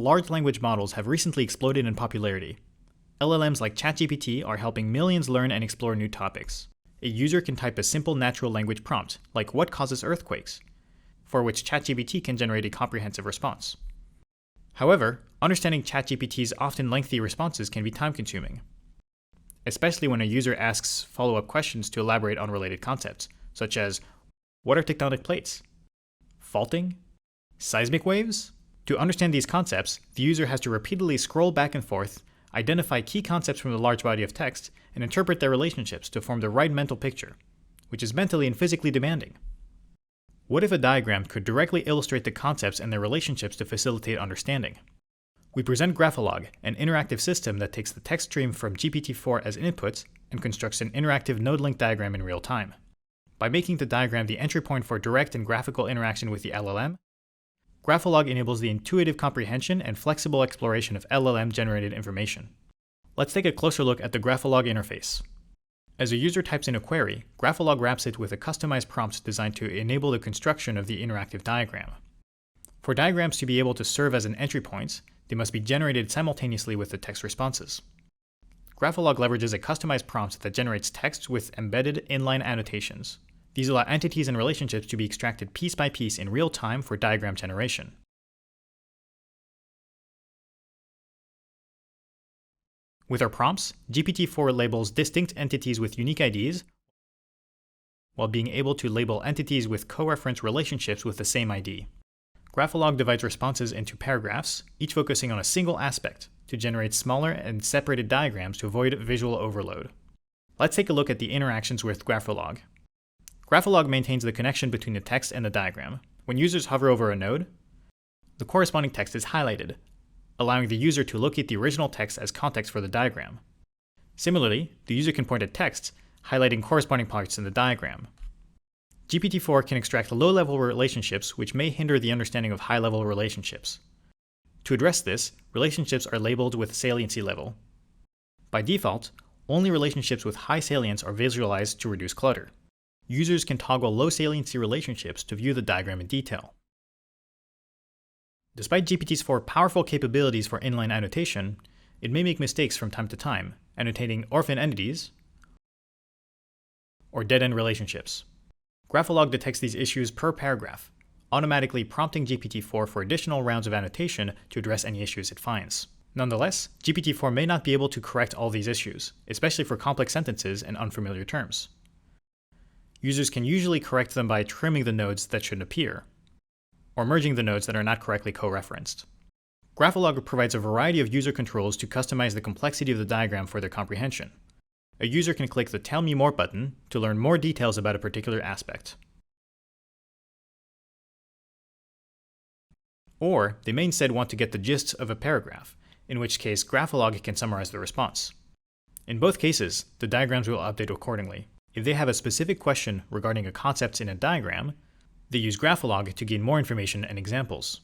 large language models have recently exploded in popularity. LLMs like ChatGPT are helping millions learn and explore new topics. A user can type a simple natural language prompt, like "What causes earthquakes?" for which ChatGPT can generate a comprehensive response. However, understanding ChatGPT's often lengthy responses can be time-consuming, especially when a user asks follow-up questions to elaborate on related concepts, such as, "What are tectonic plates? Faulting? Seismic waves?" To understand these concepts, the user has to repeatedly scroll back and forth, identify key concepts from the large body of text, and interpret their relationships to form the right mental picture, which is mentally and physically demanding. What if a diagram could directly illustrate the concepts and their relationships to facilitate understanding? We present Graphologue, an interactive system that takes the text stream from GPT-4 as input and constructs an interactive node-link diagram in real time. By making the diagram the entry point for direct and graphical interaction with the LLM, Graphologue enables the intuitive comprehension and flexible exploration of LLM-generated information. Let's take a closer look at the Graphologue interface. As a user types in a query, Graphologue wraps it with a customized prompt designed to enable the construction of the interactive diagram. For diagrams to be able to serve as an entry point, they must be generated simultaneously with the text responses. Graphologue leverages a customized prompt that generates text with embedded inline annotations. These allow entities and relationships to be extracted piece by piece in real time for diagram generation. With our prompts, GPT-4 labels distinct entities with unique IDs, while being able to label entities with co-reference relationships with the same ID. Graphologue divides responses into paragraphs, each focusing on a single aspect, to generate smaller and separated diagrams to avoid visual overload. Let's take a look at the interactions with Graphologue. Graphologue maintains the connection between the text and the diagram. When users hover over a node, the corresponding text is highlighted, allowing the user to locate the original text as context for the diagram. Similarly, the user can point at text, highlighting corresponding parts in the diagram. GPT-4 can extract low-level relationships which may hinder the understanding of high-level relationships. To address this, relationships are labeled with saliency level. By default, only relationships with high salience are visualized to reduce clutter. Users can toggle low saliency relationships to view the diagram in detail. Despite GPT-4's powerful capabilities for inline annotation, it may make mistakes from time to time, annotating orphan entities or dead-end relationships. Graphologue detects these issues per paragraph, automatically prompting GPT-4 for additional rounds of annotation to address any issues it finds. Nonetheless, GPT-4 may not be able to correct all these issues, especially for complex sentences and unfamiliar terms. Users can usually correct them by trimming the nodes that shouldn't appear, or merging the nodes that are not correctly co-referenced. Graphologue provides a variety of user controls to customize the complexity of the diagram for their comprehension. A user can click the Tell Me More button to learn more details about a particular aspect. Or they may instead want to get the gist of a paragraph, in which case Graphologue can summarize the response. In both cases, the diagrams will update accordingly. If they have a specific question regarding a concept in a diagram, they use Graphologue to gain more information and examples.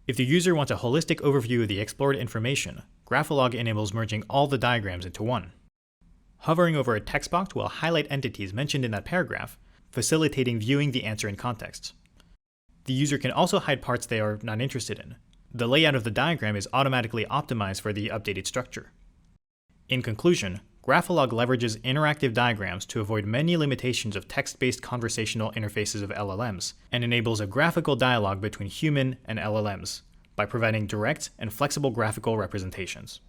If the user wants a holistic overview of the explored information, Graphologue enables merging all the diagrams into one. Hovering over a text box will highlight entities mentioned in that paragraph, facilitating viewing the answer in context. The user can also hide parts they are not interested in. The layout of the diagram is automatically optimized for the updated structure. In conclusion, Graphologue leverages interactive diagrams to avoid many limitations of text-based conversational interfaces of LLMs, and enables a graphical dialogue between human and LLMs by providing direct and flexible graphical representations.